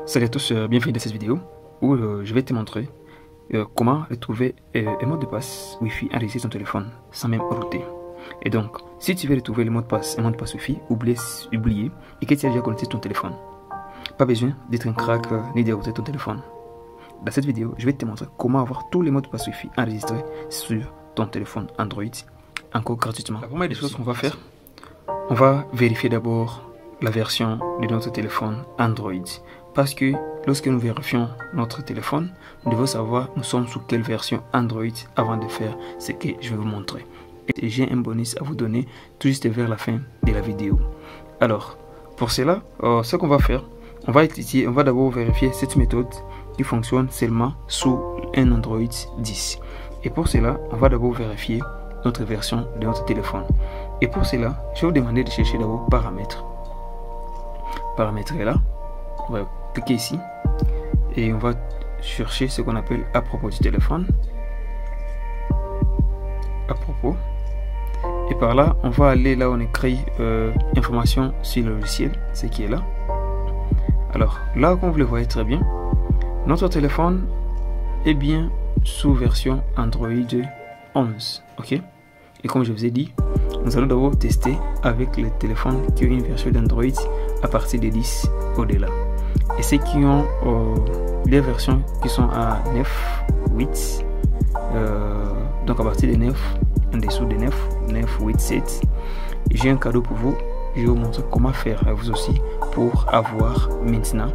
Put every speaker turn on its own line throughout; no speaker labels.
Salut à tous, bienvenue dans cette vidéo où je vais te montrer comment retrouver un mot de passe Wi-Fi enregistré sur ton téléphone sans même router. Et donc, si tu veux retrouver le mot de passe, un mot de passe Wi-Fi oublié et que tu as déjà connecté ton téléphone, pas besoin d'être un crack ni de router ton téléphone. Dans cette vidéo, je vais te montrer comment avoir tous les mots de passe Wi-Fi enregistrés sur ton téléphone Android, encore gratuitement. La première des choses qu'on va faire, on va vérifier d'abord la version de notre téléphone Android. Parce que lorsque nous vérifions notre téléphone, nous devons savoir nous sommes sous quelle version Android avant de faire ce que je vais vous montrer. Et j'ai un bonus à vous donner tout juste vers la fin de la vidéo. Alors, pour cela, ce qu'on va faire, on va d'abord vérifier cette méthode qui fonctionne seulement sous un Android 10. Et pour cela, on va d'abord vérifier notre version de notre téléphone. Et pour cela, je vais vous demander de chercher d'abord paramètres. Paramètres est là. On va cliquer ici et on va chercher ce qu'on appelle à propos du téléphone. À propos. Et par là, on va aller là où on écrit information sur le logiciel, ce qui est là. Alors là, comme vous le voyez très bien, notre téléphone est bien sous version Android 11. Ok. Et comme je vous ai dit, nous allons d'abord tester avec les téléphones qui ont une version d'Android à partir de 10 au-delà. Et ceux qui ont des versions qui sont à 9, 8, donc à partir de 9, en dessous de 9, 9, 8, 7, j'ai un cadeau pour vous. Je vais vous montrer comment faire à vous aussi pour avoir maintenant,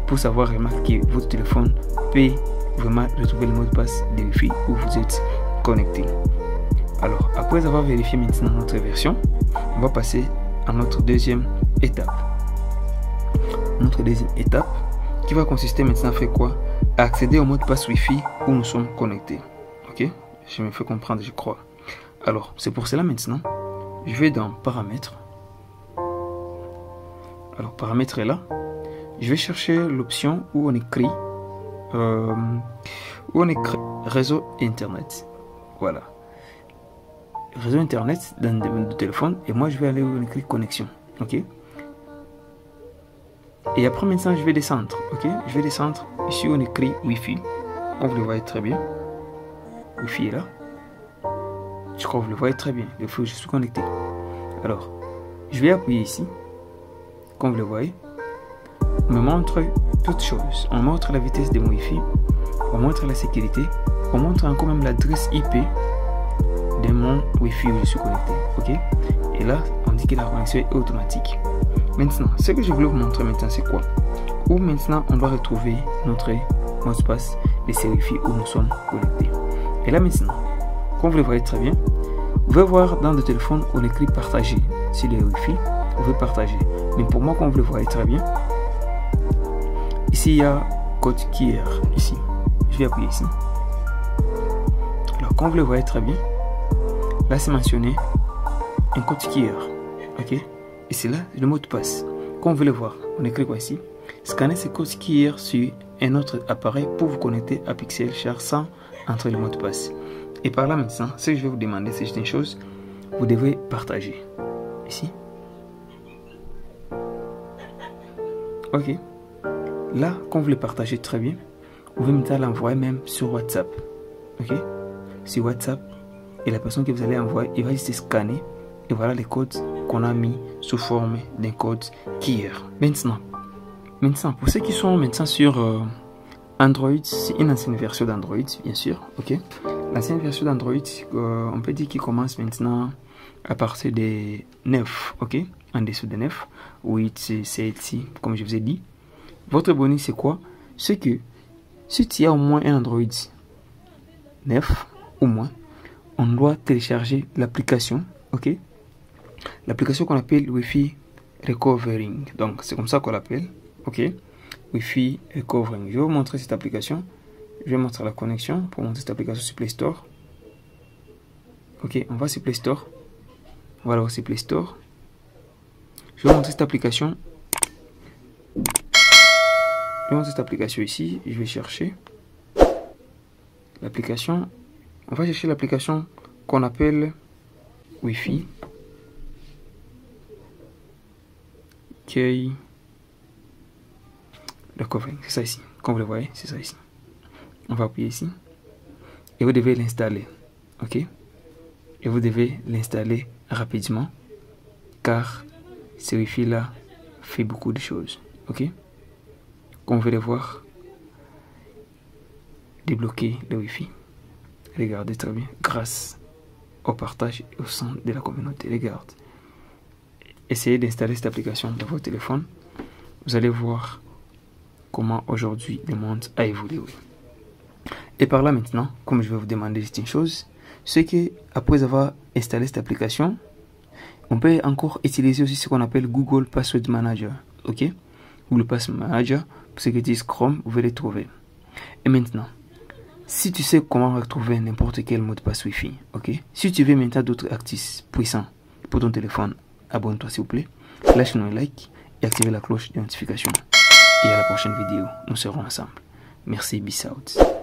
pour savoir vraiment que votre téléphone peut vraiment retrouver le mot de passe de Wi-Fi où vous êtes connecté. Alors, après avoir vérifié maintenant notre version, on va passer à notre deuxième étape. Notre deuxième étape qui va consister maintenant à faire quoi? À accéder au mot de passe Wi-Fi où nous sommes connectés. Ok? Je me fais comprendre, je crois. Alors, c'est pour cela maintenant, je vais dans paramètres. Alors, paramètres est là. Je vais chercher l'option où on écrit réseau internet. Voilà. Réseau internet dans le téléphone. Et moi, je vais aller où on écrit connexion. Ok? Et après maintenant, je vais descendre. Ok? Je vais descendre. Ici, on écrit Wi-Fi. Comme vous le voyez très bien. Wi-Fi est là. Je crois que vous le voyez très bien. Il faut que je suis connecté. Alors, je vais appuyer ici. Comme vous le voyez. On me montre toutes choses. On montre la vitesse de mon Wi-Fi. On montre la sécurité. On montre encore même l'adresse IP de mon Wi-Fi où je suis connecté. Ok? Et là, on dit que la connexion est automatique. Maintenant, ce que je voulais vous montrer maintenant, c'est quoi? Où maintenant, on doit retrouver notre mot de passe de ces Wi-Fi où nous sommes connectés. Et là maintenant, comme vous le voyez très bien, vous pouvez voir dans le téléphone, on écrit partager. Sur les Wi-Fi, vous pouvez partager. Mais pour moi, comme vous le voyez très bien, ici, il y a code QR. Ici, je vais appuyer ici. Alors, comme vous le voyez très bien, là, c'est mentionné un code QR. Ok? Et c'est là le mot de passe. Comme vous voulez voir, on écrit quoi ici? Scannez ce code QR sur un autre appareil pour vous connecter à Pixel Share sans entrer le mot de passe. Et par là maintenant, ce que je vais vous demander, c'est juste une chose. Vous devez partager. Ici. Ok. Là, quand vous le partagez très bien, vous pouvez maintenant l'envoyer même sur WhatsApp. Ok? Sur WhatsApp. Et la personne que vous allez envoyer, il va juste scanner. Et voilà les codes qu'on a mis sous forme d'un code QR. Maintenant, pour ceux qui sont maintenant sur Android, c'est une ancienne version d'Android, bien sûr. Ok? L'ancienne version d'Android, on peut dire qu'il commence maintenant à partir des 9. Ok? En dessous de 9. 8, 7, comme je vous ai dit. Votre bonus, c'est quoi? C'est que si tu as au moins un Android 9 ou moins, on doit télécharger l'application. Ok? L'application qu'on appelle Wi-Fi Recovering. Donc, c'est comme ça qu'on l'appelle. Ok? Wi-Fi Recovering. Je vais vous montrer cette application. Je vais montrer la connexion pour montrer cette application sur Play Store. Ok, on va sur Play Store. Voilà, sur Play Store. Je vais vous montrer cette application. Je vais montrer cette application ici. Je vais chercher l'application. On va chercher l'application qu'on appelle Wi-Fi. Ok. le covering. C'est ça ici. Comme vous le voyez, c'est ça ici. On va appuyer ici. Et vous devez l'installer. OK? Et vous devez l'installer rapidement. Car ce Wi-Fi là fait beaucoup de choses. OK? Comme vous pouvez le voir, débloquer le Wi-Fi. Regardez très bien. Grâce au partage et au sein de la communauté. Regarde. Essayez d'installer cette application dans votre téléphone. Vous allez voir comment aujourd'hui le monde a évolué. Et par là maintenant, comme je vais vous demander juste une chose, c'est que après avoir installé cette application, on peut encore utiliser aussi ce qu'on appelle Google Password Manager. Ok? Google Password Manager, pour ceux qui disent Chrome, vous pouvez les trouver. Et maintenant, si tu sais comment retrouver n'importe quel mot de passe Wi-Fi, ok? Si tu veux maintenant d'autres artistes puissants pour ton téléphone, abonne-toi s'il vous plaît, lâche-nous un like et activez la cloche de notification. Et à la prochaine vidéo, nous serons ensemble. Merci, peace out.